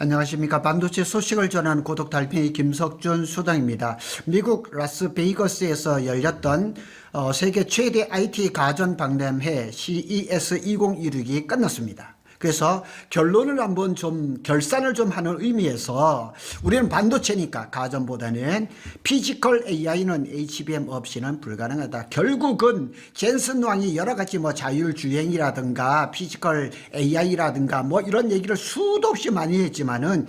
안녕하십니까. 반도체 소식을 전하는 고독 달팽이 김석준 수장입니다. 미국 라스베이거스에서 열렸던 세계 최대 IT 가전 박람회 CES 2016이 끝났습니다. 그래서 결론을 한번 결산을 좀 하는 의미에서 우리는 반도체니까 가전보다는 피지컬 AI는 HBM 없이는 불가능하다. 결국은 젠슨 왕이 여러 가지 자율주행이라든가 피지컬 AI라든가 이런 얘기를 수도 없이 많이 했지만은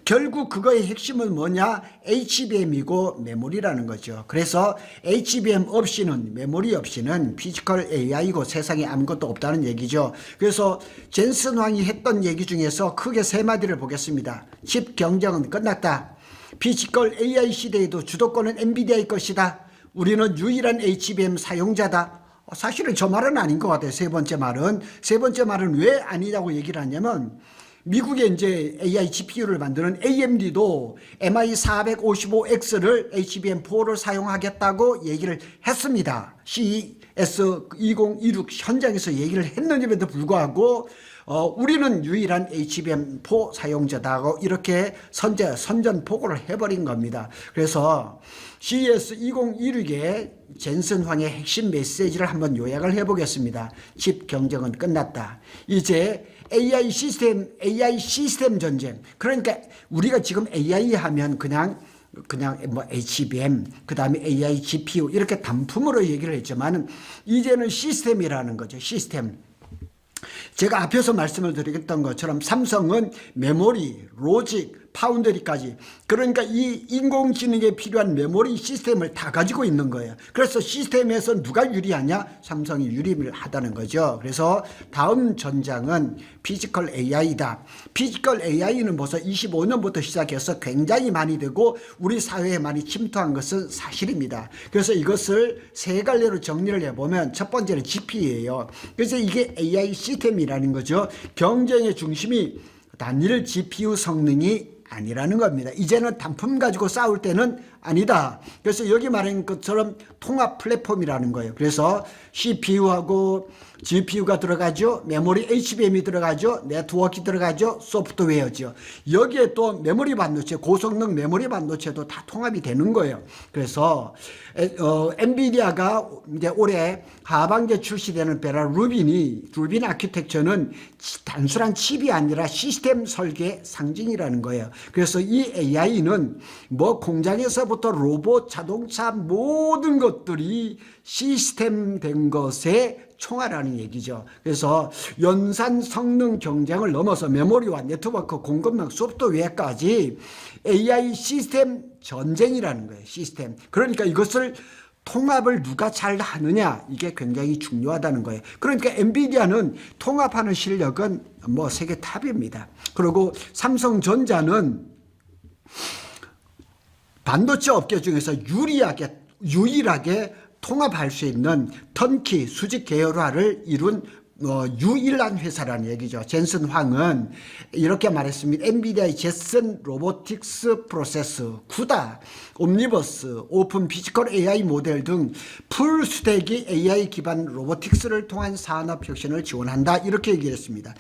결국 그거의 핵심은 뭐냐? HBM이고 메모리라는 거죠. 그래서 HBM 없이는, 메모리 없이는 피지컬 AI고 세상에 아무것도 없다는 얘기죠. 그래서 젠슨 왕이 했던 얘기 중에서 크게 세 마디를 보겠습니다. 칩 경쟁은 끝났다. 피지컬 AI 시대에도 주도권은 엔비디아의 것이다. 우리는 유일한 HBM 사용자다. 사실은 저 말은 아닌 것 같아요. 세 번째 말은 왜 아니냐고 얘기를 하냐면 미국에 이제 AI GPU를 만드는 AMD도 MI455X를 HBM4를 사용하겠다고 얘기를 했습니다. CES 2016 현장에서 얘기를 했는데도 불구하고 우리는 유일한 HBM4 사용자다고 이렇게 선전포고를 해버린 겁니다. 그래서 CES 2016의 젠슨 황의 핵심 메시지를 한번 요약을 해보겠습니다. 칩 경쟁은 끝났다. 이제 AI 시스템 전쟁. 그러니까 우리가 지금 AI 하면 그냥 HBM, 그 다음에 AI GPU 이렇게 단품으로 얘기를 했지만 이제는 시스템이라는 거죠. 시스템. 제가 앞에서 말씀을 드렸던 것처럼 삼성은 메모리, 로직, 파운드리까지, 그러니까 이 인공지능에 필요한 메모리 시스템을 다 가지고 있는 거예요. 그래서 시스템에서 누가 유리하냐? 삼성이 유리를 하다는 거죠. 그래서 다음 전장은 피지컬 AI다. 피지컬 AI는 벌써 25년부터 시작해서 굉장히 많이 되고 우리 사회에 많이 침투한 것은 사실입니다. 그래서 이것을 세 갈래로 정리를 해보면 첫 번째는 GPU예요. 그래서 이게 AI 시스템이라는 거죠. 경쟁의 중심이 단일 GPU 성능이 아니라는 겁니다. 이제는 단품 가지고 싸울 때는 아니다. 그래서 여기 말한 것처럼 통합 플랫폼이라는 거예요. 그래서 CPU하고 GPU가 들어가죠. 메모리 HBM이 들어가죠. 네트워크 들어가죠. 소프트웨어죠. 여기에 또 메모리 반도체, 고성능 메모리 반도체도 다 통합이 되는 거예요. 그래서 엔비디아가 이제 올해 하반기에 출시되는 루빈 아키텍처는 단순한 칩이 아니라 시스템 설계의 상징이라는 거예요. 그래서 이 AI는 공장에서부터 로봇, 자동차 모든 것들이 시스템된 것에 총알하는 얘기죠. 그래서 연산 성능 경쟁을 넘어서 메모리와 네트워크, 공급망, 소프트웨어까지 AI 시스템 전쟁이라는 거예요. 시스템. 그러니까 이것을 통합을 누가 잘 하느냐, 이게 굉장히 중요하다는 거예요. 그러니까 엔비디아는 통합하는 실력은 세계 탑입니다. 그리고 삼성전자는 반도체 업계 중에서 유일하게 통합할 수 있는 턴키 수직 계열화를 이룬 유일한 회사라는 얘기죠. 젠슨 황은 이렇게 말했습니다. 엔비디아의 젯슨 로보틱스 프로세스, 쿠다, 옴니버스, 오픈 피지컬 AI 모델 등 풀 스택이 AI 기반 로보틱스를 통한 산업 혁신을 지원한다. 이렇게 얘기했습니다.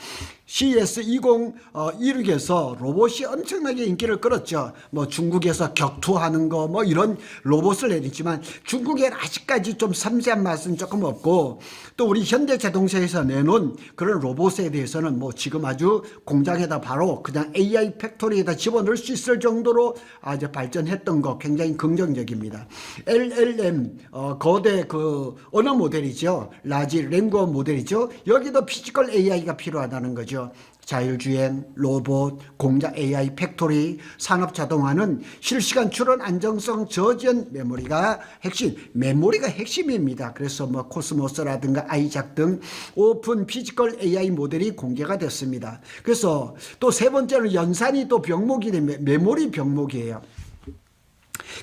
CES 2016에서 로봇이 엄청나게 인기를 끌었죠. 중국에서 격투하는 거 이런 로봇을 내렸지만 중국엔 아직까지 좀 섬세한 맛은 조금 없고, 또 우리 현대자동차에서 내놓은 그런 로봇에 대해서는 지금 아주 공장에다 바로 그냥 AI 팩토리에다 집어넣을 수 있을 정도로 아주 발전했던 거 굉장히 긍정적입니다. LLM 거대 언어 모델이죠. 라지 랭거 모델이죠. 여기도 피지컬 AI가 필요하다는 거죠. 자율주행, 로봇, 공장 AI 팩토리, 산업자동화는 실시간 출원 안정성 저지연 메모리가 핵심입니다. 그래서 코스모스라든가 아이작 등 오픈 피지컬 AI 모델이 공개가 됐습니다. 그래서 또 세 번째는 연산이 또 메모리 병목이에요.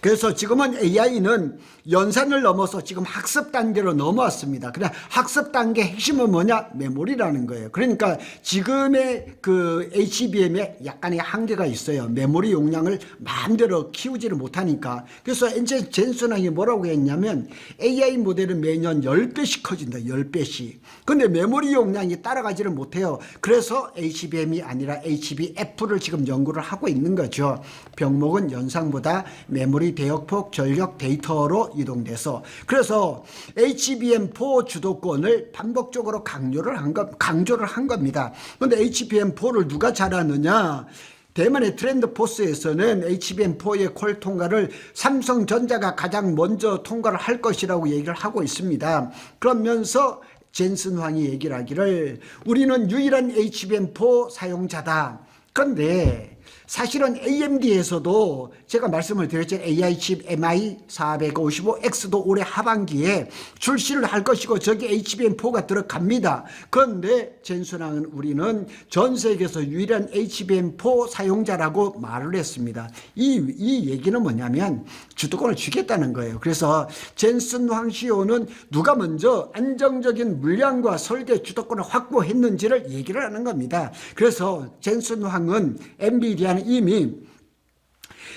그래서 지금은 AI는 연산을 넘어서 지금 학습 단계로 넘어왔습니다. 그냥 학습 단계 핵심은 뭐냐? 메모리라는 거예요. 그러니까 지금의 그 HBM에 약간의 한계가 있어요. 메모리 용량을 마음대로 키우지를 못하니까. 그래서 이제 젠슨왕이 뭐라고 했냐면 AI 모델은 매년 10배씩 커진다. 10배씩. 근데 메모리 용량이 따라가지를 못해요. 그래서 HBM이 아니라 HBF를 지금 연구를 하고 있는 거죠. 병목은 연상보다 메모리 대역폭 전력 데이터로 이동돼서, 그래서 HBM4 주도권을 반복적으로 강조를 한 겁니다. 그런데 HBM4를 누가 잘하느냐? 대만의 트렌드 포스에서는 HBM4의 콜 통과를 삼성전자가 가장 먼저 통과를 할 것이라고 얘기를 하고 있습니다. 그러면서 젠슨 황이 얘기를 하기를 우리는 유일한 HBM4 사용자다. 그런데 사실은 AMD에서도 제가 말씀을 드렸죠. AI 칩 MI455X도 올해 하반기에 출시를 할 것이고 저기 HBM4가 들어갑니다. 그런데 젠슨왕은 우리는 전 세계에서 유일한 HBM4 사용자라고 말을 했습니다. 이 얘기는 뭐냐면 주도권을 주겠다는 거예요. 그래서 젠슨황 CEO는 누가 먼저 안정적인 물량과 설계 주도권을 확보했는지를 얘기를 하는 겁니다. 그래서 젠슨황은 엔비디아는 이미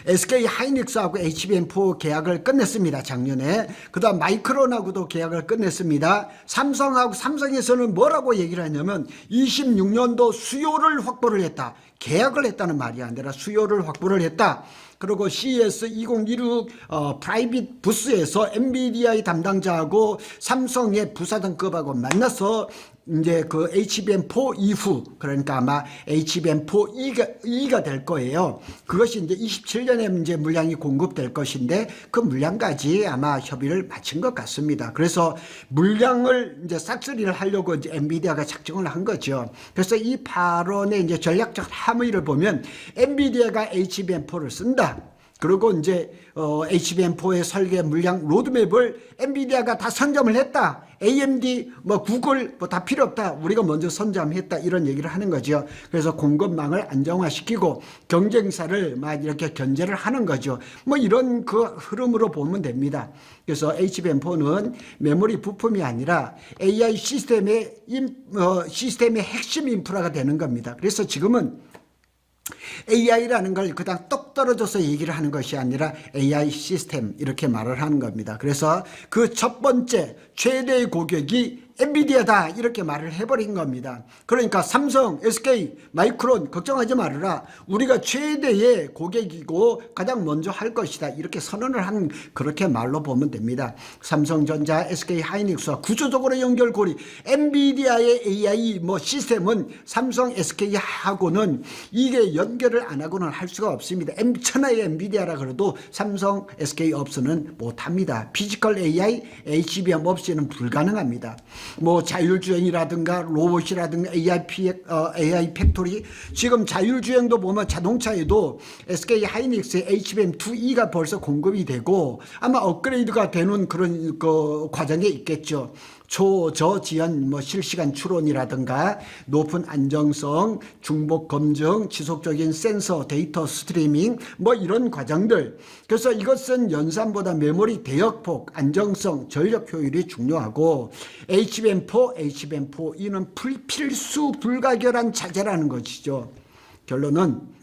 SK 하이닉스하고 HBM4 계약을 끝냈습니다. 작년에. 그 다음 마이크론하고도 계약을 끝냈습니다. 삼성에서는 뭐라고 얘기를 하냐면 26년도 수요를 확보를 했다. 계약을 했다는 말이 아니라 수요를 확보를 했다. 그리고 CES 2016 프라이빗 부스에서 엔비디아의 담당자하고 삼성의 부사장급하고 만나서 이제 그 HBM4 이후, 그러니까 아마 HBM4E가 될 거예요. 그것이 이제 27년에 이제 물량이 공급될 것인데 그 물량까지 아마 협의를 마친 것 같습니다. 그래서 물량을 이제 싹쓸이를 하려고 이제 엔비디아가 작정을 한 거죠. 그래서 이 발언의 이제 전략적 함의를 보면 엔비디아가 HBM4를 쓴다. 그리고 이제 HBM4의 설계 물량 로드맵을 엔비디아가 다 선점을 했다. AMD, 구글 다 필요 없다. 우리가 먼저 선점했다. 이런 얘기를 하는 거죠. 그래서 공급망을 안정화시키고 경쟁사를 막 이렇게 견제를 하는 거죠. 이런 그 흐름으로 보면 됩니다. 그래서 HBM4는 메모리 부품이 아니라 AI 시스템의 핵심 인프라가 되는 겁니다. 그래서 지금은 AI라는 걸 그냥 똑 떨어져서 얘기를 하는 것이 아니라 AI 시스템 이렇게 말을 하는 겁니다. 그래서 그 첫 번째 최대의 고객이 엔비디아다 이렇게 말을 해버린 겁니다. 그러니까 삼성, SK, 마이크론 걱정하지 말아라. 우리가 최대의 고객이고 가장 먼저 할 것이다. 이렇게 선언을 한 그렇게 말로 보면 됩니다. 삼성전자, SK 하이닉스와 구조적으로 연결고리 엔비디아의 AI 시스템은 삼성, SK하고는 이게 연결을 안 하고는 할 수가 없습니다. 천하의 엔비디아라 그래도 삼성, SK 없이는 못합니다. 피지컬 AI, HBM 없이는 불가능합니다. 자율주행이라든가 로봇이라든가 AI 팩토리, 지금 자율주행도 보면 자동차에도 SK 하이닉스의 HBM2E가 벌써 공급이 되고 아마 업그레이드가 되는 그런 그 과정에 있겠죠. 초저지연 실시간 추론이라든가 높은 안정성, 중복 검증, 지속적인 센서 데이터 스트리밍 이런 과정들. 그래서 이것은 연산보다 메모리 대역폭, 안정성, 전력 효율이 중요하고 HBM4, HBM4E는 필수 불가결한 자재라는 것이죠. 결론은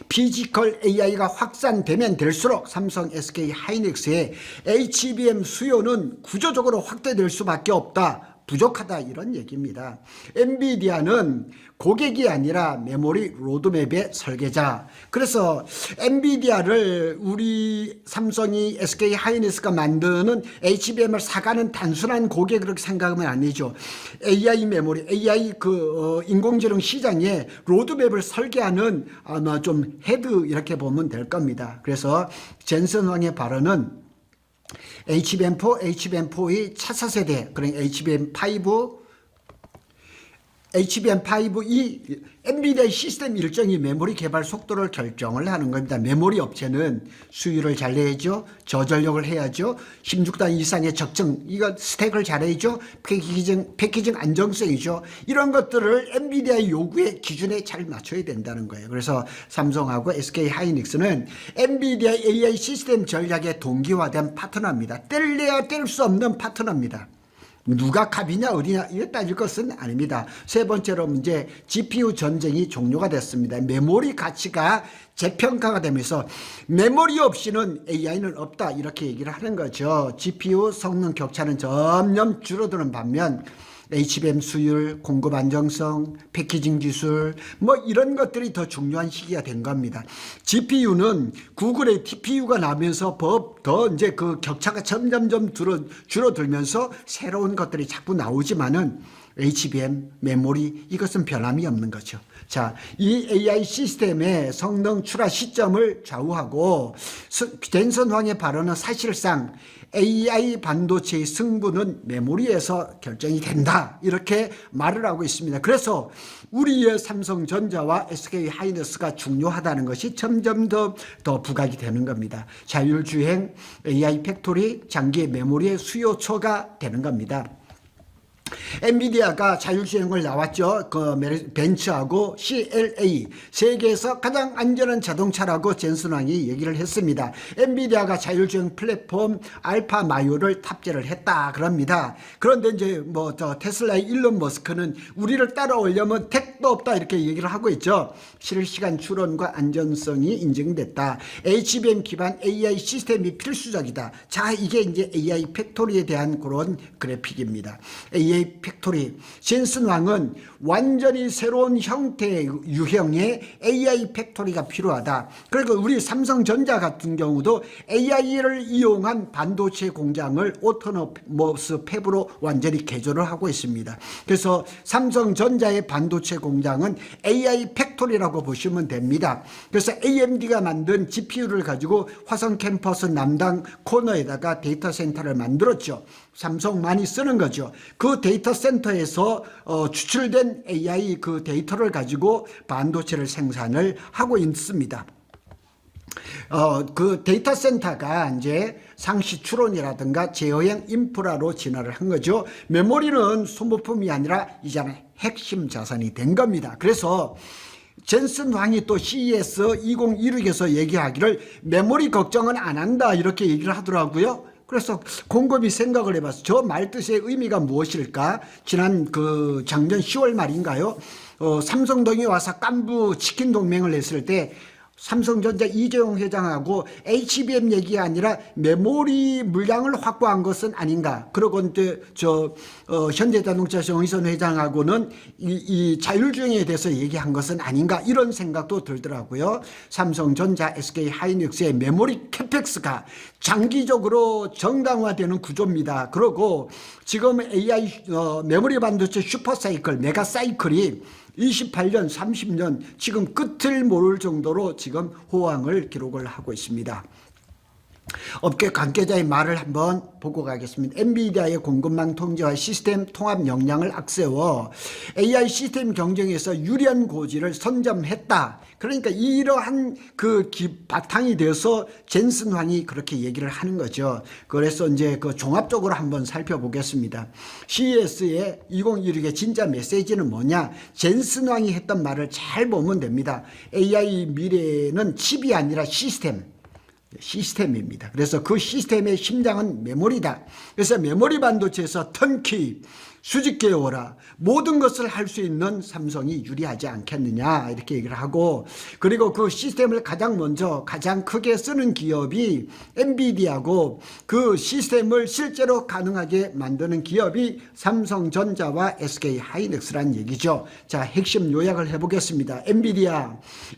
피지컬 AI가 확산되면 될수록 삼성, SK 하이닉스의 HBM 수요는 구조적으로 확대될 수밖에 없다. 부족하다 이런 얘기입니다. 엔비디아는 고객이 아니라 메모리 로드맵의 설계자. 그래서 엔비디아를 우리 삼성이 SK 하이닉스가 만드는 HBM을 사가는 단순한 고객 그렇게 생각하면 아니죠. AI 메모리, AI 인공지능 시장에 로드맵을 설계하는 아마 좀 헤드 이렇게 보면 될 겁니다. 그래서 젠슨 황의 발언은 HBM4, HBM4의 차세대, 그러니까 HBM5, HBM5E 엔비디아의 시스템 일정이 메모리 개발 속도를 결정을 하는 겁니다. 메모리 업체는 수율을 잘 내야죠. 저전력을 해야죠. 16단 이상의 적정, 이거 스택을 잘해야죠. 패키징 안정성이죠. 이런 것들을 엔비디아의 요구의 기준에 잘 맞춰야 된다는 거예요. 그래서 삼성하고 SK 하이닉스는 엔비디아 AI 시스템 전략의 동기화된 파트너입니다. 뗄래야 뗄 수 없는 파트너입니다. 누가 갑이냐 어디냐 이거 따질 것은 아닙니다. 세 번째로 문제, GPU 전쟁이 종료가 됐습니다. 메모리 가치가 재평가가 되면서 메모리 없이는 AI는 없다 이렇게 얘기를 하는 거죠. GPU 성능 격차는 점점 줄어드는 반면 HBM 수율, 공급 안정성, 패키징 기술 뭐 이런 것들이 더 중요한 시기가 된 겁니다. GPU는 구글의 TPU가 나면서 더 이제 그 격차가 점점점 줄어들면서 새로운 것들이 자꾸 나오지만은 HBM, 메모리 이것은 변함이 없는 거죠. 자, 이 AI 시스템의 성능 출하 시점을 좌우하고 젠슨 황의 발언은 사실상 AI 반도체의 승부는 메모리에서 결정이 된다 이렇게 말을 하고 있습니다. 그래서 우리의 삼성전자와 SK 하이닉스가 중요하다는 것이 점점 더 부각이 되는 겁니다. 자율주행, AI 팩토리, 장기 메모리의 수요처가 되는 겁니다. 엔비디아가 자율주행을 나왔죠. 그 벤츠하고 CLA 세계에서 가장 안전한 자동차라고 젠슨 황이 얘기를 했습니다. 엔비디아가 자율주행 플랫폼 알파 마요를 탑재를 했다 그럽니다. 그런데 이제 뭐 테슬라의 일론 머스크는 우리를 따라오려면 택도 없다 이렇게 얘기를 하고 있죠. 실시간 추론과 안전성이 인증됐다. HBM 기반 AI 시스템이 필수적이다. 자, 이게 이제 AI 팩토리에 대한 그런 그래픽입니다. AI 팩토리. 젠슨 황은 완전히 새로운 형태의 유형의 AI 팩토리가 필요하다. 그리고 우리 삼성전자 같은 경우도 AI를 이용한 반도체 공장을 오토노머스 팹으로 완전히 개조를 하고 있습니다. 그래서 삼성전자의 반도체 공장은 AI 팩토리라고 보시면 됩니다. 그래서 AMD가 만든 GPU를 가지고 화성 캠퍼스 남당 코너에다가 데이터 센터를 만들었죠. 삼성 많이 쓰는 거죠. 그 데이터 센터에서 추출된 AI 그 데이터를 가지고 반도체를 생산을 하고 있습니다. 그 데이터 센터가 이제 상시 추론이라든가 제어형 인프라로 진화를 한 거죠. 메모리는 소모품이 아니라 이제는 핵심 자산이 된 겁니다. 그래서 젠슨 황이 또 CES 2016에서 얘기하기를 메모리 걱정은 안 한다 이렇게 얘기를 하더라고요. 그래서 곰곰이 생각을 해봤어. 저 말뜻의 의미가 무엇일까? 지난 그 작년 10월 말인가요? 삼성동에 와서 깐부 치킨 동맹을 했을 때 삼성전자 이재용 회장하고 HBM 얘기가 아니라 메모리 물량을 확보한 것은 아닌가. 그러고 이제 현대자동차 정의선 회장하고는 이 자율주행에 대해서 얘기한 것은 아닌가. 이런 생각도 들더라고요. 삼성전자, SK 하이닉스의 메모리 캐펙스가 장기적으로 정당화되는 구조입니다. 그리고 지금 AI 메모리 반도체 슈퍼사이클, 메가사이클이 28년, 30년 지금 끝을 모를 정도로 지금 호황을 기록을 하고 있습니다. 업계 관계자의 말을 한번 보고 가겠습니다. 엔비디아의 공급망 통제와 시스템 통합 역량을 앞세워 AI 시스템 경쟁에서 유리한 고지를 선점했다. 그러니까 이러한 그 바탕이 되어서 젠슨 황이 그렇게 얘기를 하는 거죠. 그래서 이제 그 종합적으로 한번 살펴보겠습니다. CES의 2016의 진짜 메시지는 뭐냐? 젠슨 황이 했던 말을 잘 보면 됩니다. AI 미래는 칩이 아니라 시스템입니다. 그래서 그 시스템의 심장은 메모리다. 그래서 메모리 반도체에서 턴키, 수직 계열화 모든 것을 할 수 있는 삼성이 유리하지 않겠느냐 이렇게 얘기를 하고, 그리고 그 시스템을 가장 크게 쓰는 기업이 엔비디아고 그 시스템을 실제로 가능하게 만드는 기업이 삼성전자와 SK 하이닉스란 얘기죠. 자, 핵심 요약을 해보겠습니다.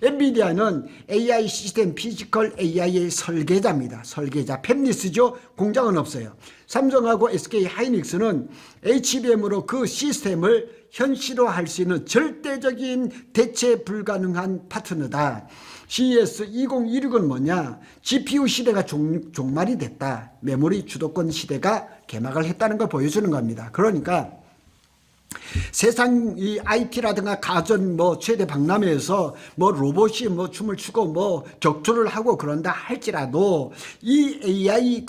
엔비디아는 AI 시스템 피지컬 AI의 설계자입니다. 설계자, 팹리스죠. 공장은 없어요. 삼성하고 SK 하이닉스는 HBM으로 그 시스템을 현실화할 수 있는 절대적인 대체 불가능한 파트너다. CES 2016은 뭐냐? GPU 시대가 종말이 됐다. 메모리 주도권 시대가 개막을 했다는 걸 보여주는 겁니다. 그러니까 세상 이 IT라든가 가전 뭐 최대 박람회에서 뭐 로봇이 뭐 춤을 추고 뭐 격투를 하고 그런다 할지라도 이 AI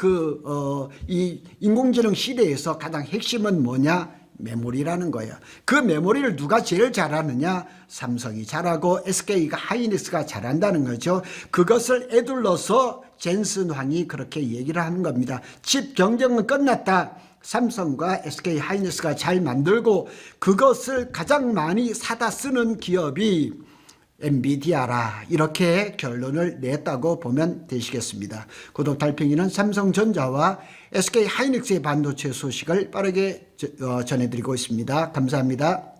이 인공지능 시대에서 가장 핵심은 뭐냐? 메모리라는 거예요. 그 메모리를 누가 제일 잘하느냐? 삼성이 잘하고 SK가 하이닉스가 잘한다는 거죠. 그것을 에둘러서 젠슨 황이 그렇게 얘기를 하는 겁니다. 칩 경쟁은 끝났다. 삼성과 SK 하이닉스가 잘 만들고 그것을 가장 많이 사다 쓰는 기업이 엔비디아라, 이렇게 결론을 냈다고 보면 되시겠습니다. 구독 달팽이는 삼성전자와 SK 하이닉스의 반도체 소식을 빠르게 전해드리고 있습니다. 감사합니다.